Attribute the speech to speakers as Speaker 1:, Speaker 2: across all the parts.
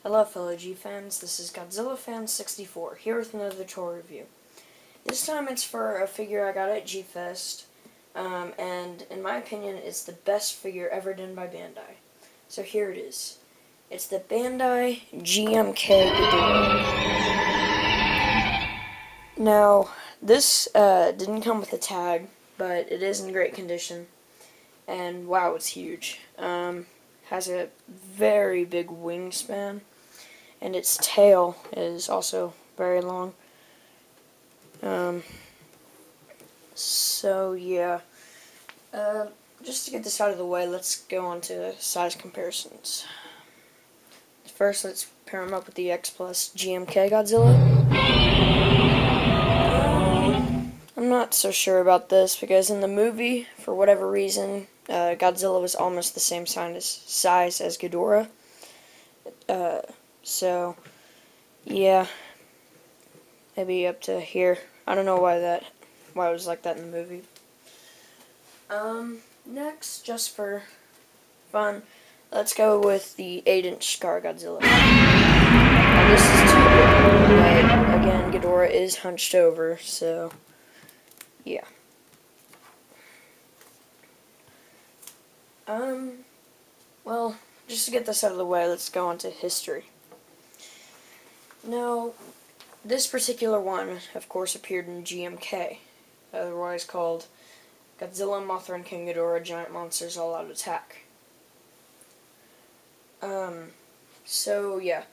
Speaker 1: Hello fellow G-fans, this is GodzillaFan64, here with another toy review. This time it's for a figure I got at G-Fest, and in my opinion it's the best figure ever done by Bandai. So here it is. It's the Bandai GMK Ghidorah. Now, this didn't come with a tag, but it is in great condition, and wow, it's huge. Has a very big wingspan, and its tail is also very long. So yeah, just to get this out of the way, let's go on to size comparisons. First, let's pair him up with the X Plus GMK Godzilla. I'm not so sure about this because in the movie, for whatever reason, Godzilla was almost the same size as Ghidorah. So, yeah, maybe up to here. I don't know why it was like that in the movie. Next, just for fun, let's go with the 8-inch Scar Godzilla. Now this is too big, but again, Ghidorah is hunched over, so yeah. Well, just to get this out of the way, let's go on to history. Now, this particular one, of course, appeared in GMK, otherwise called Godzilla, Mothra, and King Ghidorah Giant Monsters All Out Attack. So yeah,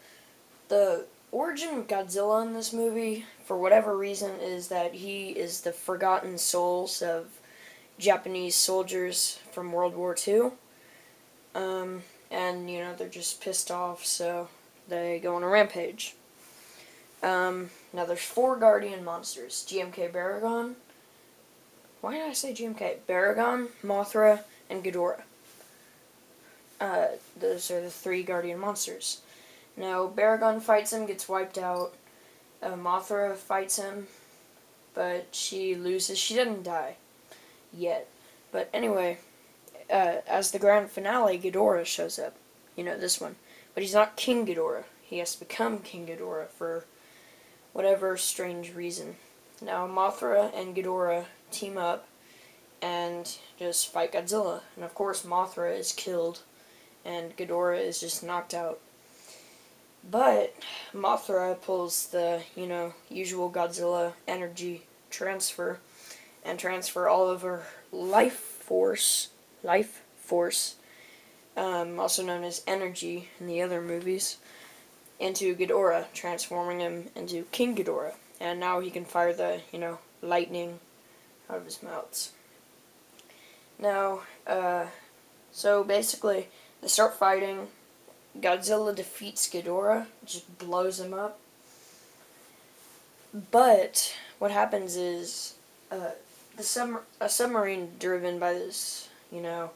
Speaker 1: the origin of Godzilla in this movie, for whatever reason, is that he is the forgotten souls of Japanese soldiers from World War II. And, you know, they're just pissed off, so they go on a rampage. Now there's 4 Guardian monsters. GMK Baragon. Why did I say GMK? Baragon, Mothra, and Ghidorah. Those are the 3 Guardian monsters. Now, Baragon fights him, gets wiped out. Mothra fights him, but she loses. She doesn't die yet. But anyway, as the grand finale, Ghidorah shows up. You know, this one. But he's not King Ghidorah. He has to become King Ghidorah for whatever strange reason. Now, Mothra and Ghidorah team up and just fight Godzilla. And of course, Mothra is killed, and Ghidorah is just knocked out. But Mothra pulls the, you know, usual Godzilla energy transfer, and transfer all of her life force, also known as energy in the other movies, into Ghidorah, transforming him into King Ghidorah. And now he can fire the, you know, lightning out of his mouths. Now, so basically, they start fighting. Godzilla defeats Ghidorah, just blows him up. But what happens is, a submarine driven by this, you know,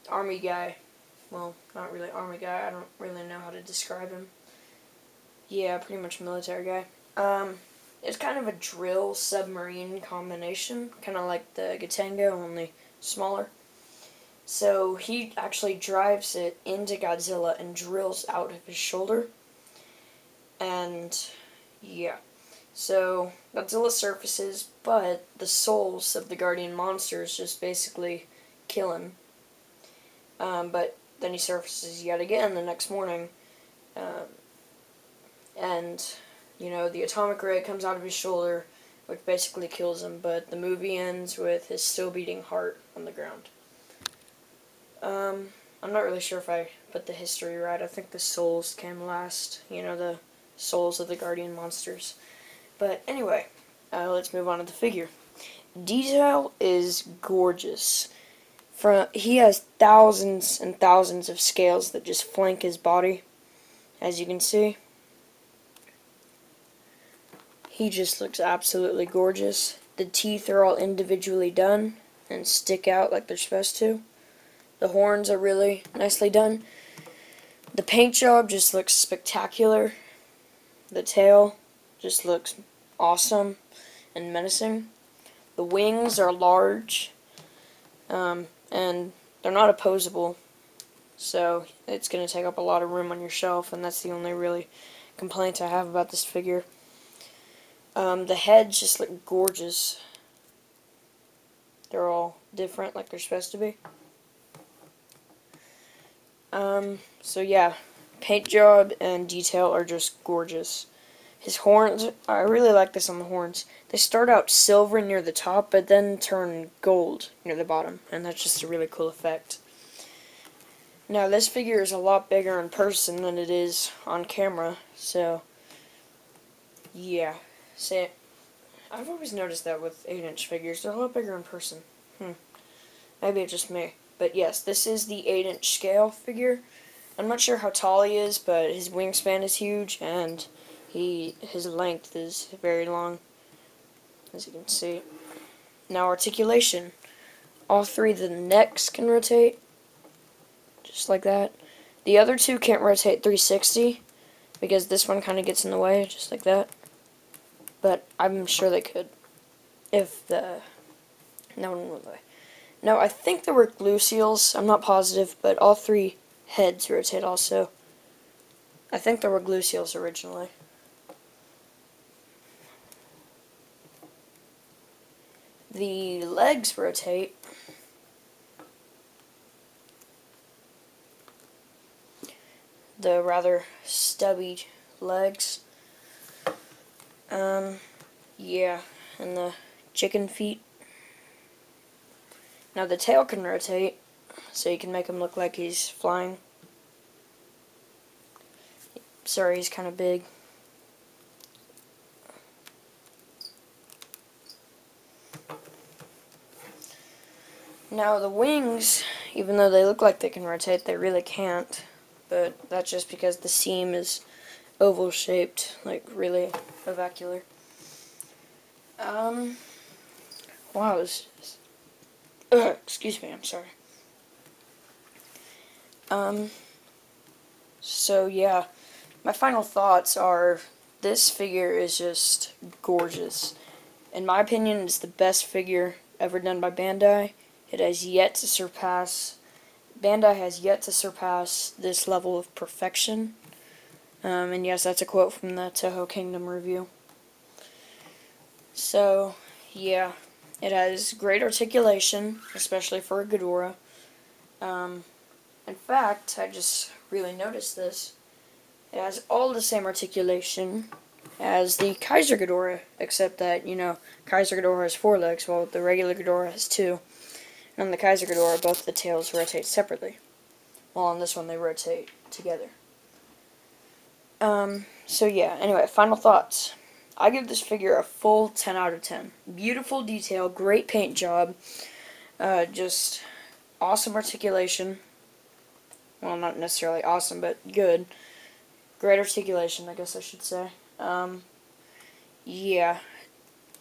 Speaker 1: army guy. Well, not really army guy. I don't really know how to describe him. Yeah, pretty much military guy. It's kind of a drill submarine combination, kind of like the Gatengo, only smaller. So he actually drives it into Godzilla and drills out of his shoulder. And yeah, so Godzilla surfaces, but the souls of the Guardian monsters just basically kill him. But then he surfaces yet again the next morning. And, you know, the atomic ray comes out of his shoulder, which basically kills him, but the movie ends with his still beating heart on the ground. I'm not really sure if I put the history right. I think the souls came last, you know, the souls of the Guardian monsters. But anyway, let's move on to the figure. Detail is gorgeous. He has thousands and thousands of scales that just flank his body, as you can see. He just looks absolutely gorgeous. The teeth are all individually done and stick out like they're supposed to. The horns are really nicely done. The paint job just looks spectacular. The tail just looks awesome and menacing. The wings are large, and they're not opposable. so it's going to take up a lot of room on your shelf, and that's the only really complaint I have about this figure. The heads just look gorgeous. They're all different like they're supposed to be. So yeah, paint job and detail are just gorgeous. His horns, I really like this on the horns. They start out silver near the top, but then turn gold near the bottom, and that's just a really cool effect. Now, this figure is a lot bigger in person than it is on camera, so yeah. See, I've always noticed that with 8-inch figures, they're a lot bigger in person. Maybe it's just me. But yes, this is the 8-inch scale figure. I'm not sure how tall he is, but his wingspan is huge, and his length is very long, as you can see. Now, articulation. All three of the necks can rotate, just like that. The other two can't rotate 360, because this one kind of gets in the way, just like that. But I'm sure they could, if the... No one went away. No, I think there were glue seals. I'm not positive, but all three heads rotate also. I think there were glue seals originally. The legs rotate. The rather stubby legs. Yeah, and the chicken feet. Now the tail can rotate, so you can make him look like he's flying. Sorry, he's kind of big. Now the wings, even though they look like they can rotate, they really can't. But that's just because the seam is oval shaped, like really ovacular. Wow, excuse me, I'm sorry. So yeah, my final thoughts are, this figure is just gorgeous. In my opinion, it's the best figure ever done by Bandai. It has yet to surpass, Bandai has yet to surpass this level of perfection. And yes, that's a quote from the Toho Kingdom review. So, yeah, it has great articulation, especially for a Ghidorah. In fact, I just really noticed this. It has all the same articulation as the Kaiser Ghidorah, except that, you know, Kaiser Ghidorah has 4 legs, while the regular Ghidorah has 2. And on the Kaiser Ghidorah, both the tails rotate separately, while on this one they rotate together. So yeah, anyway, final thoughts. I give this figure a full 10 out of 10. Beautiful detail, great paint job, just awesome articulation. Well, not necessarily awesome, but good. Great articulation, I guess I should say. Yeah.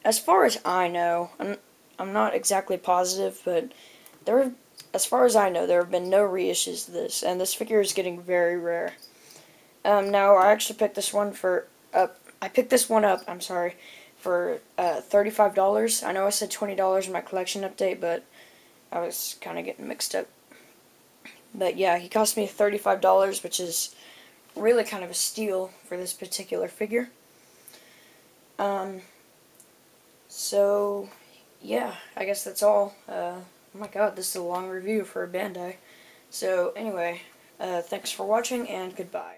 Speaker 1: As far as I know, I'm not exactly positive, but as far as I know, there have been no reissues to this, and this figure is getting very rare. Now, I actually picked this one up, I'm sorry, for $35. I know I said $20 in my collection update, but I was kind of getting mixed up. But yeah, he cost me $35, which is really kind of a steal for this particular figure. So, yeah, I guess that's all. Oh my god, this is a long review for a Bandai. So, anyway, thanks for watching, and goodbye.